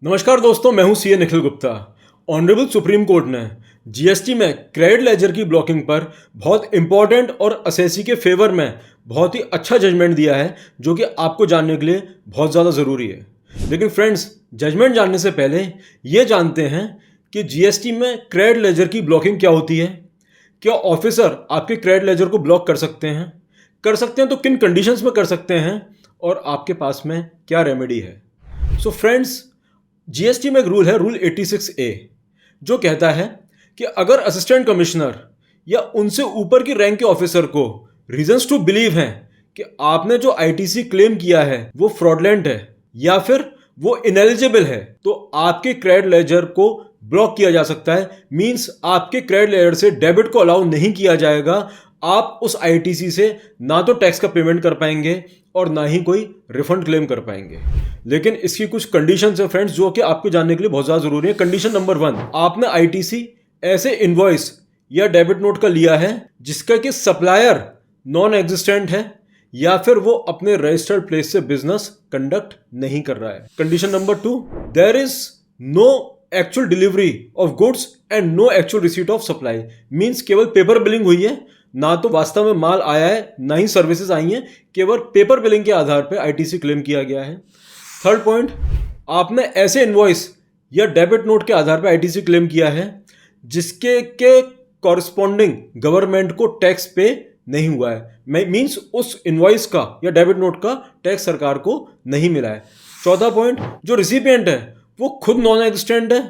नमस्कार दोस्तों, मैं हूं CA Nikhil Gupta. Honourable supreme court ने जीएसटी में क्रेडिट लेजर की ब्लॉकिंग पर बहुत इंपॉर्टेंट और असेसी के फेवर में बहुत ही अच्छा जजमेंट दिया है, जो कि आपको जानने के लिए बहुत ज़्यादा ज़रूरी है। लेकिन फ्रेंड्स, जजमेंट जानने से पहले ये जानते हैं कि जीएसटी में क्रेडिट लेजर की ब्लॉकिंग क्या होती है। क्या ऑफिसर आपके क्रेडिट लेजर को ब्लॉक कर सकते हैं? कर सकते हैं तो किन कंडीशंस में कर सकते हैं, और आपके पास में क्या रेमेडी है? सो फ्रेंड्स, जीएसटी में एक रूल है, रूल 86A, जो कहता है कि अगर असिस्टेंट कमिश्नर या उनसे ऊपर की रैंक के ऑफिसर को रीजंस टू बिलीव हैं कि आपने जो आईटीसी क्लेम किया है वो फ्रॉडलेंट है या फिर वो इनएलिजिबल है, तो आपके क्रेडिट लेजर को ब्लॉक किया जा सकता है। मींस आपके क्रेडिट लेजर से डेबिट को अलाउ नहीं किया जाएगा। आप उस आईटीसी से ना तो टैक्स का पेमेंट कर पाएंगे और ना ही कोई रिफंड क्लेम कर पाएंगे। लेकिन इसकी कुछ कंडीशंस है फ्रेंड्स, जो कि आपको जानने के लिए बहुत ज़्यादा ज़रूरी है। कंडीशन नंबर 1, आपने आईटीसी ऐसे इनवॉइस या डेबिट नोट का लिया है जिसका कि सप्लायर नॉन एग्जिस्टेंट है या फिर वो अपने रजिस्टर्ड प्लेस से बिजनेस कंडक्ट नहीं कर रहा है। Condition number 2, there is no actual delivery of goods and no actual receipt of supply. Means केवल पेपर बिलिंग हुई है, ना तो वास्तव में माल आया है ना ही सर्विसेज आई हैं, केवल पेपर बिलिंग के आधार पर आईटीसी क्लेम किया गया है। थर्ड पॉइंट, आपने ऐसे इनवॉइस या डेबिट नोट के आधार पर आईटीसी क्लेम किया है जिसके के कॉरस्पॉन्डिंग गवर्नमेंट को टैक्स पे नहीं हुआ है। मींस उस इनवॉइस का या डेबिट नोट का टैक्स सरकार को नहीं मिला है। चौथा पॉइंट, जो रिसिपिएंट है वो खुद नॉन एग्जिस्टेंट है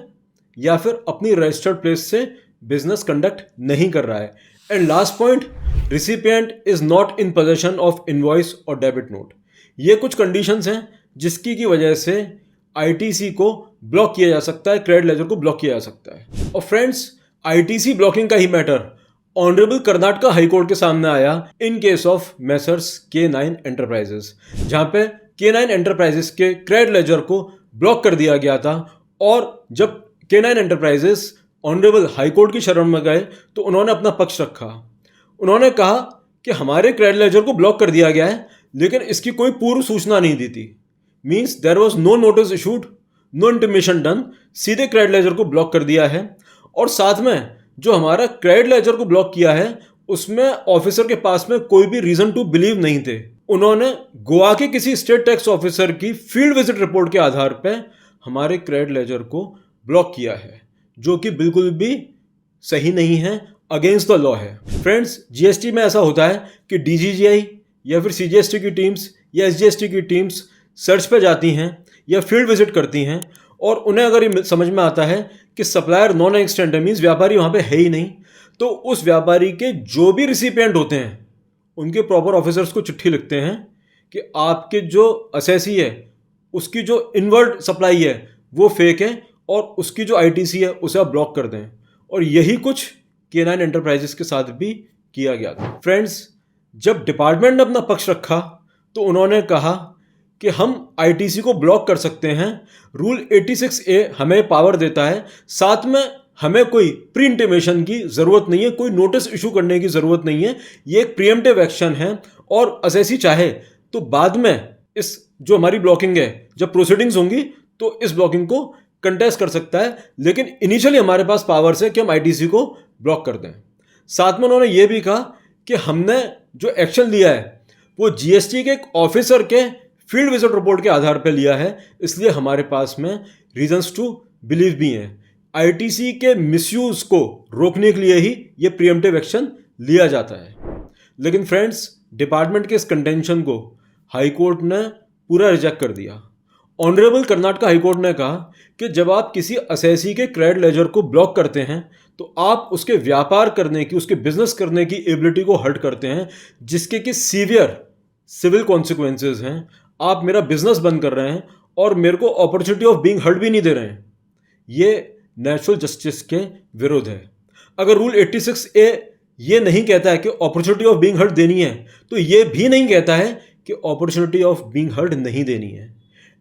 या फिर अपनी रजिस्टर्ड प्लेस से बिजनेस कंडक्ट नहीं कर रहा है। And last point, recipient is not in possession of invoice और डेबिट नोट। ये कुछ कंडीशंस हैं जिसकी की वजह से आईटीसी को ब्लॉक किया जा सकता है, क्रेडिट लेजर को ब्लॉक किया जा सकता है। और फ्रेंड्स, आईटीसी ब्लॉकिंग का ही matter honourable Karnataka high court के सामने आया in case of messrs K9 enterprises, जहां पे K9 एंटरप्राइजेस के क्रेडिट लेजर को ब्लॉक कर दिया गया था। और जब K9 enterprises honourable high court की शरण में गए तो उन्होंने अपना पक्ष रखा। उन्होंने कहा कि हमारे क्रेडिट लेजर को ब्लॉक कर दिया गया है, लेकिन इसकी कोई पूर्व सूचना नहीं दी थी। Means there was no notice issued, no intimation done, सीधे क्रेडिट लेजर को ब्लॉक कर दिया है। और साथ में जो हमारा क्रेडिट लेजर को ब्लॉक किया है उसमें ऑफिसर के पास में कोई भी रीजन टू बिलीव नहीं थे। उन्होंने गोवा के किसी स्टेट टैक्स ऑफिसर की फील्ड विजिट रिपोर्ट के आधार पर हमारे क्रेडिट लेजर को ब्लॉक किया है, जो कि बिल्कुल भी सही नहीं है, अगेंस्ट द लॉ है। फ्रेंड्स, जीएसटी में ऐसा होता है कि डीजीजीआई या फिर सीजीएसटी की टीम्स या एसजीएसटी की टीम्स सर्च पे जाती हैं या फील्ड विजिट करती हैं, और उन्हें अगर ये समझ में आता है कि सप्लायर नॉन एग्जिस्टेंट है, मीन्स व्यापारी वहाँ पे है ही नहीं, तो उस व्यापारी के जो भी रिसिपिएंट होते हैं उनके प्रॉपर ऑफिसर्स को चिट्ठी लिखते हैं कि आपके जो असेसी है उसकी जो इनवर्ड सप्लाई है वो फेक है और उसकी जो आईटीसी है उसे आप ब्लॉक कर दें। और यही कुछ K9 एंटरप्राइजेस के साथ भी किया गया था। फ्रेंड्स, जब डिपार्टमेंट ने अपना पक्ष रखा तो उन्होंने कहा कि हम आईटीसी को ब्लॉक कर सकते हैं। रूल 86A हमें पावर देता है, साथ में हमें कोई प्री इंटीमेशन की ज़रूरत नहीं है, कोई नोटिस इशू करने की ज़रूरत नहीं है। ये एक प्रीएम्प्टिव एक्शन है और असेसी चाहे तो बाद में इस जो हमारी ब्लॉकिंग है, जब प्रोसीडिंग्स होंगी तो इस ब्लॉकिंग को कंटेस्ट कर सकता है, लेकिन इनिशियली हमारे पास पावर्स है कि हम आईटीसी को ब्लॉक कर दें। साथ में उन्होंने ये भी कहा कि हमने जो एक्शन लिया है वो जीएसटी के एक ऑफिसर के फील्ड विजिट रिपोर्ट के आधार पर लिया है, इसलिए हमारे पास में रीजंस टू बिलीव भी हैं। आईटीसी के मिसयूज को रोकने के लिए ही ये प्रीएम्प्टिव एक्शन लिया जाता है। लेकिन फ्रेंड्स, डिपार्टमेंट के इस कंटेंशन को हाई कोर्ट ने पूरा रिजेक्ट कर दिया। ऑनरेबल कर्नाटक हाई कोर्ट ने कहा कि जब आप किसी असेसी के क्रेडिट लेजर को ब्लॉक करते हैं तो आप उसके व्यापार करने की, उसके बिजनेस करने की एबिलिटी को हर्ट करते हैं, जिसके कि सीवियर सिविल कॉन्सिक्वेंसेज हैं। आप मेरा बिजनेस बंद कर रहे हैं और मेरे को अपॉर्चुनिटी ऑफ बीइंग हर्ट भी नहीं दे रहे हैं। ये नेचुरल जस्टिस के विरुद्ध है। अगर रूल 86A ये नहीं कहता है कि अपॉर्चुनिटी ऑफ बीइंग हर्ट देनी है, तो ये भी नहीं कहता है कि अपॉर्चुनिटी ऑफ बीइंग हर्ट नहीं देनी है।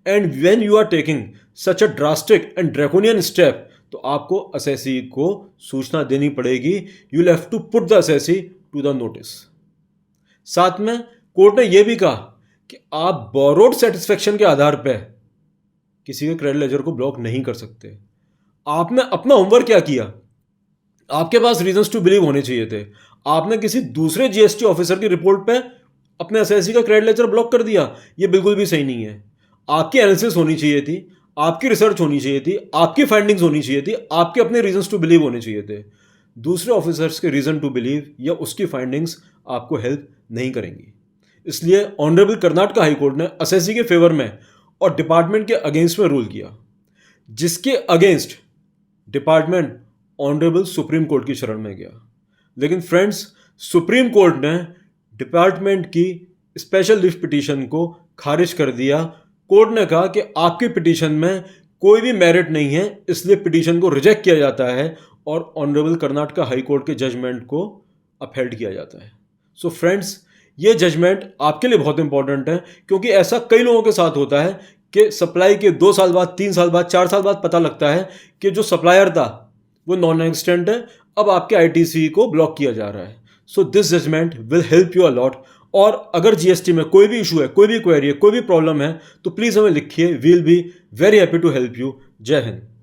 And when you are taking such a drastic and draconian step, तो आपको असेसी को सूचना देनी पड़ेगी। You will have to put the assessee to the notice. साथ में कोर्ट ने यह भी कहा कि आप बोरोड सेटिस्फेक्शन के आधार पर किसी के क्रेडिट लेजर को ब्लॉक नहीं कर सकते। आपने अपना होमवर्क क्या किया? आपके पास रीजंस टू बिलीव होने चाहिए थे। आपने किसी दूसरे जीएसटी ऑफिसर की रिपोर्ट पे अपने एसएससी का क्रेडिट लेजर ब्लॉक कर दिया। ये बिल्कुल भी सही नहीं है। आपकी एनालिसिस होनी चाहिए थी, आपकी रिसर्च होनी चाहिए थी, आपकी फाइंडिंग्स होनी चाहिए थी, आपके अपने रीजंस टू बिलीव होने चाहिए थे। दूसरे ऑफिसर्स के रीजन टू बिलीव या उसकी फाइंडिंग्स आपको हेल्प नहीं करेंगी। इसलिए ऑनरेबल कर्नाटका हाई कोर्ट ने एसएससी के फेवर में और डिपार्टमेंट के अगेंस्ट में रूल किया, जिसके against department honourable supreme court की शरण में गया। लेकिन फ्रेंड्स, सुप्रीम कोर्ट ने डिपार्टमेंट की स्पेशल लीव पिटीशन को खारिज कर दिया। कोर्ट ने कहा कि आपकी पिटीशन में कोई भी मेरिट नहीं है, इसलिए पिटीशन को रिजेक्ट किया जाता है और ऑनरेबल कर्नाटका हाई कोर्ट के जजमेंट को अपहेल्ड किया जाता है। सो फ्रेंड्स, ये जजमेंट आपके लिए बहुत इंपॉर्टेंट है, क्योंकि ऐसा कई लोगों के साथ होता है कि सप्लाई के 2 साल बाद, 3 साल बाद, 4 साल बाद पता लगता है कि जो सप्लायर था वो नॉन एग्जिस्टेंट है, अब आपके आईटीसी को ब्लॉक किया जा रहा है। So this judgement will help you a lot. और अगर जीएसटी में कोई भी इशू है, कोई भी क्वेरी है, कोई भी प्रॉब्लम है, तो प्लीज़ हमें लिखिए। We will be very happy to help you. Jai Hind.